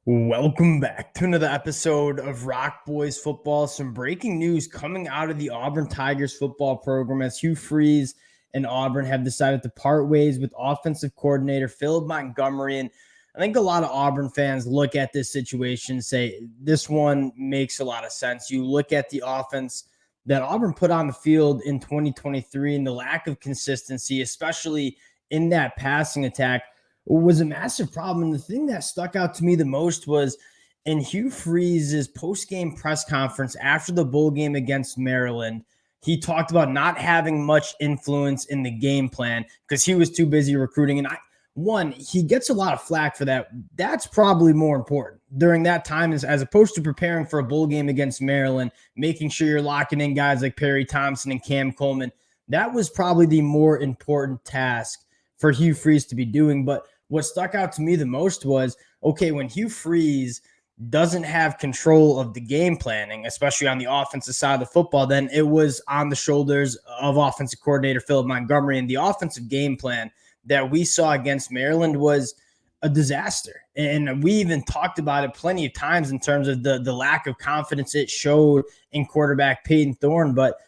Welcome back to another episode of Rock Boys Football. Some breaking news coming out of the Auburn Tigers football program as Hugh Freeze and Auburn have decided to part ways with offensive coordinator Philip Montgomery. And I think a lot of Auburn fans look at this situation and say, this one makes a lot of sense. You look at the offense that Auburn put on the field in 2023 and the lack of consistency, especially in that passing attack, was a massive problem. And the thing that stuck out to me the most was in Hugh Freeze's post-game press conference after the bowl game against Maryland. He talked about not having much influence in the game plan because he was too busy recruiting. And he gets a lot of flack for that. That's probably more important during that time as opposed to preparing for a bowl game against Maryland, making sure you're locking in guys like Perry Thompson and Cam Coleman. That was probably the more important task for Hugh Freeze to be doing. But what stuck out to me the most was, okay, when Hugh Freeze doesn't have control of the game planning, especially on the offensive side of the football, then it was on the shoulders of offensive coordinator Philip Montgomery. And the offensive game plan that we saw against Maryland was a disaster. And we even talked about it plenty of times in terms of the lack of confidence it showed in quarterback Peyton Thorne. But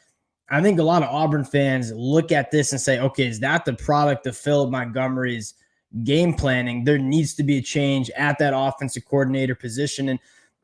I think a lot of Auburn fans look at this and say, okay, is that the product of Philip Montgomery's game planning? There needs to be a change at that offensive coordinator position. And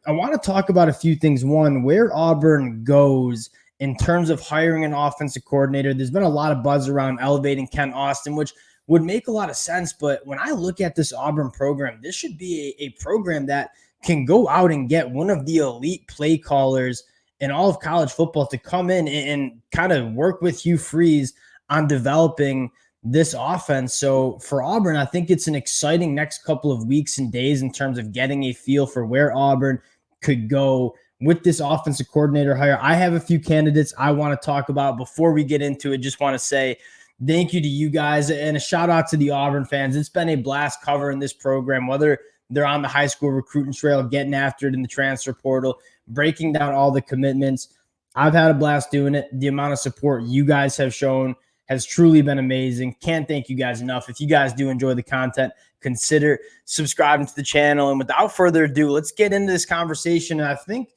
I want to talk about a few things. One, where Auburn goes in terms of hiring an offensive coordinator. There's been a lot of buzz around elevating Kent Austin, which would make a lot of sense. But when I look at this Auburn program, this should be a program that can go out and get one of the elite play callers in all of college football to come in and kind of work with Hugh Freeze on developing this offense. So for Auburn, I think it's an exciting next couple of weeks and days in terms of getting a feel for where Auburn could go with this offensive coordinator hire. I have a few candidates I want to talk about. Before we get into it, just want to say thank you to you guys and a shout out to the Auburn fans. It's been a blast covering this program, whether they're on the high school recruiting trail, getting after it in the transfer portal, breaking down all the commitments. I've had a blast doing it. The amount of support you guys have shown has truly been amazing. Can't thank you guys enough. If you guys do enjoy the content, consider subscribing to the channel. And without further ado, let's get into this conversation. And I think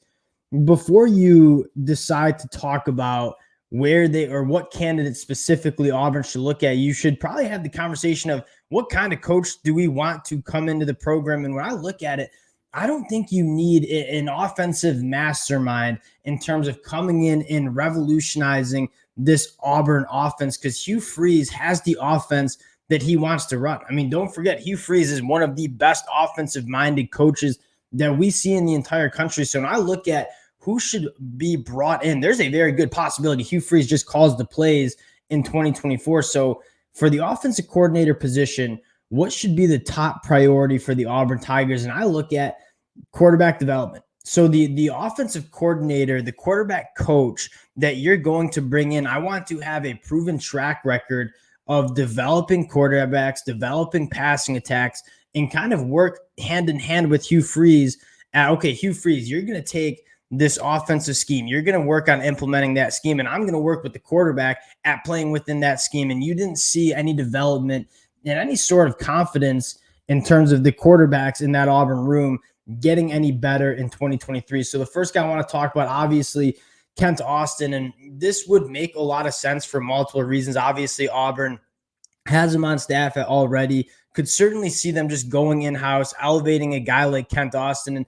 before you decide to talk about where they or what candidates specifically Auburn should look at, you should probably have the conversation of what kind of coach do we want to come into the program. And when I look at it, I don't think you need an offensive mastermind in terms of coming in and revolutionizing this Auburn offense, because Hugh Freeze has the offense that he wants to run. I mean, don't forget, Hugh Freeze is one of the best offensive-minded coaches that we see in the entire country. So when I look at who should be brought in, there's a very good possibility Hugh Freeze just calls the plays in 2024. So for the offensive coordinator position, what should be the top priority for the Auburn Tigers? And I look at quarterback development. So the offensive coordinator, the quarterback coach that you're going to bring in, I want to have a proven track record of developing quarterbacks, developing passing attacks, and kind of work hand in hand with Hugh Freeze. Okay, Hugh Freeze, you're going to take this offensive scheme. You're going to work on implementing that scheme, and I'm going to work with the quarterback at playing within that scheme. And you didn't see any development and any sort of confidence in terms of the quarterbacks in that Auburn room getting any better in 2023. So the first guy I want to talk about, obviously, Kent Austin, and this would make a lot of sense for multiple reasons. Obviously, Auburn has him on staff already. Could certainly see them just going in-house, elevating a guy like Kent Austin, and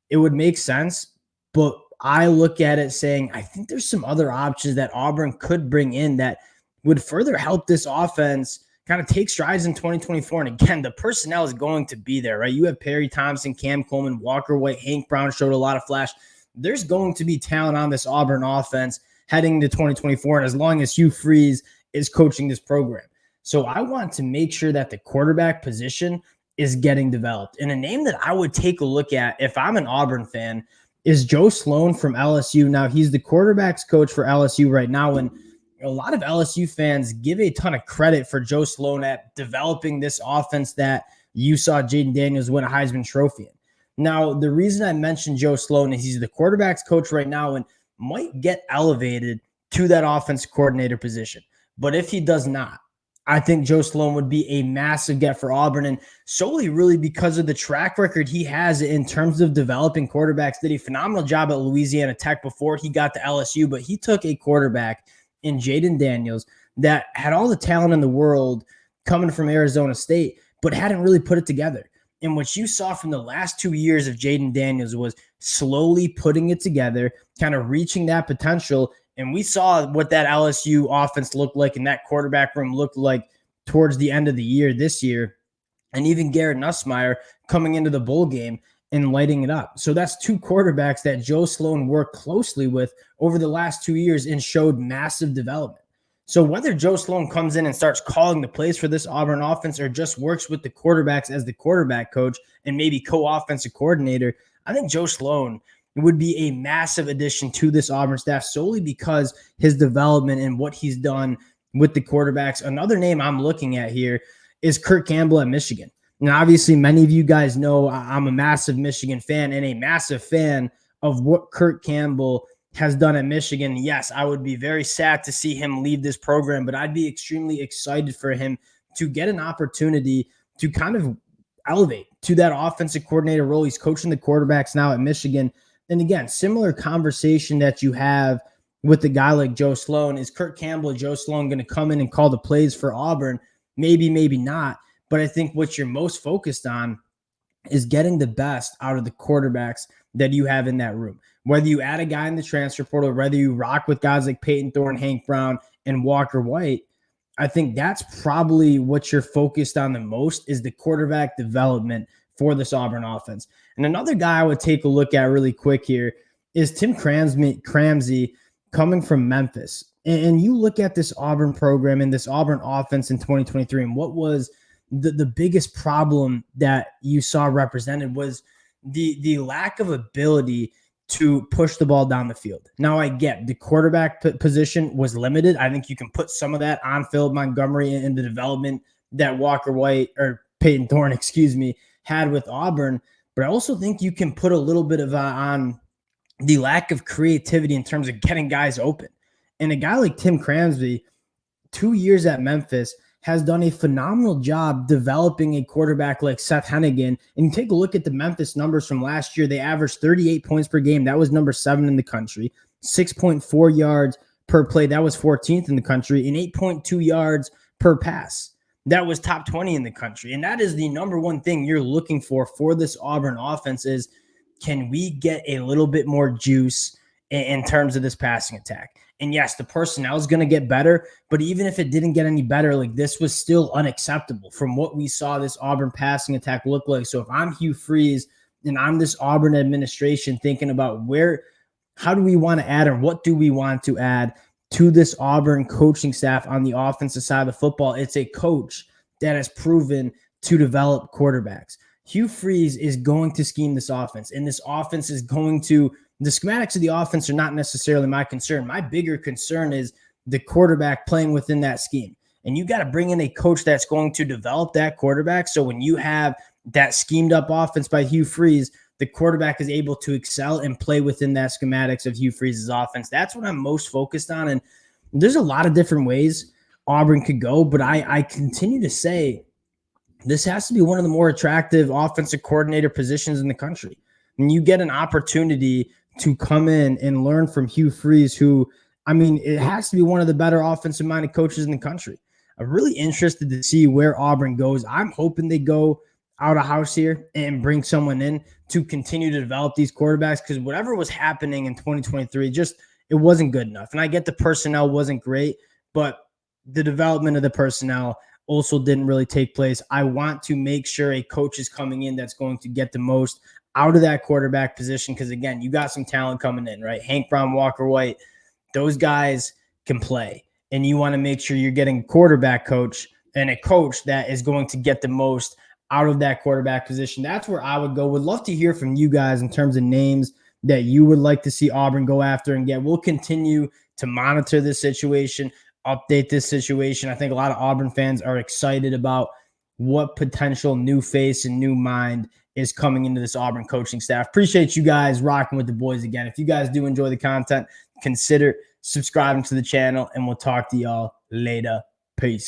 it would make sense. But I look at it saying, I think there's some other options that Auburn could bring in that would further help this offense kind of take strides in 2024. And again, the personnel is going to be there, right? You have Perry Thompson, Cam Coleman, Walker White, Hank Brown showed a lot of flash. There's going to be talent on this Auburn offense heading to 2024, and as long as Hugh Freeze is coaching this program. So I want to make sure that the quarterback position is getting developed. And a name that I would take a look at if I'm an Auburn fan is Joe Sloan from LSU. Now, he's the quarterback's coach for LSU right now, and a lot of LSU fans give a ton of credit for Joe Sloan at developing this offense that you saw Jaden Daniels win a Heisman Trophy in. Now, the reason I mentioned Joe Sloan is he's the quarterback's coach right now and might get elevated to that offensive coordinator position. But if he does not, I think Joe Sloan would be a massive get for Auburn, and solely really because of the track record he has in terms of developing quarterbacks. Did a phenomenal job at Louisiana Tech before he got to LSU, but he took a quarterback in Jaden Daniels that had all the talent in the world coming from Arizona State, but hadn't really put it together. And what you saw from the last 2 years of Jaden Daniels was slowly putting it together, kind of reaching that potential. And we saw what that LSU offense looked like and that quarterback room looked like towards the end of the year this year. And even Garrett Nussmeier coming into the bowl game and lighting it up. So that's two quarterbacks that Joe Sloan worked closely with over the last 2 years and showed massive development. So whether Joe Sloan comes in and starts calling the plays for this Auburn offense or just works with the quarterbacks as the quarterback coach and maybe co-offensive coordinator, I think Joe Sloan would be a massive addition to this Auburn staff solely because his development and what he's done with the quarterbacks. Another name I'm looking at here is Kurt Campbell at Michigan. Now, obviously, many of you guys know I'm a massive Michigan fan and a massive fan of what Kurt Campbell has done at Michigan. Yes, I would be very sad to see him leave this program, but I'd be extremely excited for him to get an opportunity to kind of elevate to that offensive coordinator role. He's coaching the quarterbacks now at Michigan. And again, similar conversation that you have with a guy like Joe Sloan. Is Kurt Campbell or Joe Sloan going to come in and call the plays for Auburn? Maybe, maybe not. But I think what you're most focused on is getting the best out of the quarterbacks that you have in that room. Whether you add a guy in the transfer portal, whether you rock with guys like Peyton Thorne, Hank Brown, and Walker White, I think that's probably what you're focused on the most is the quarterback development for this Auburn offense. And another guy I would take a look at really quick here is Tim Cramsey coming from Memphis. And you look at this Auburn program and this Auburn offense in 2023, and what was the biggest problem that you saw represented was the lack of ability to push the ball down the field. Now, I get the quarterback position was limited. I think you can put some of that on Philip Montgomery in the development that Walker White or Peyton Thorne, had with Auburn. But I also think you can put a little bit of on the lack of creativity in terms of getting guys open. And a guy like Tim Cramsey, 2 years at Memphis, has done a phenomenal job developing a quarterback like Seth Hennigan. And you take a look at the Memphis numbers from last year. They averaged 38 points per game. That was number 7 in the country. 6.4 yards per play. That was 14th in the country. And 8.2 yards per pass. That was top 20 in the country. And that is the number one thing you're looking for this Auburn offense is, can we get a little bit more juice in terms of this passing attack? And yes, the personnel is going to get better, but even if it didn't get any better, like this was still unacceptable from what we saw this Auburn passing attack look like. So if I'm Hugh Freeze and I'm this Auburn administration thinking about how do we want to add or what do we want to add to this Auburn coaching staff on the offensive side of the football, it's a coach that has proven to develop quarterbacks. Hugh Freeze is going to scheme this offense, and this offense is going to – the schematics of the offense are not necessarily my concern. My bigger concern is the quarterback playing within that scheme. And you got to bring in a coach that's going to develop that quarterback. So when you have that schemed up offense by Hugh Freeze, the quarterback is able to excel and play within that schematics of Hugh Freeze's offense. That's what I'm most focused on. And there's a lot of different ways Auburn could go, but I continue to say this has to be one of the more attractive offensive coordinator positions in the country. And you get an opportunity to come in and learn from Hugh Freeze, who, I mean, it has to be one of the better offensive-minded coaches in the country. I'm really interested to see where Auburn goes. I'm hoping they go out of house here and bring someone in to continue to develop these quarterbacks, because whatever was happening in 2023, it wasn't good enough. And I get the personnel wasn't great, but the development of the personnel also didn't really take place. I want to make sure a coach is coming in that's going to get the most out of that quarterback position, because, again, you got some talent coming in, right? Hank Brown, Walker White, those guys can play. And you want to make sure you're getting a quarterback coach and a coach that is going to get the most out of that quarterback position. That's where I would go. Would love to hear from you guys in terms of names that you would like to see Auburn go after and get. We'll continue to monitor this situation, update this situation. I think a lot of Auburn fans are excited about what potential new face and new mind is coming into this Auburn coaching staff. Appreciate you guys rocking with the boys again. If you guys do enjoy the content, consider subscribing to the channel, and we'll talk to y'all later. Peace.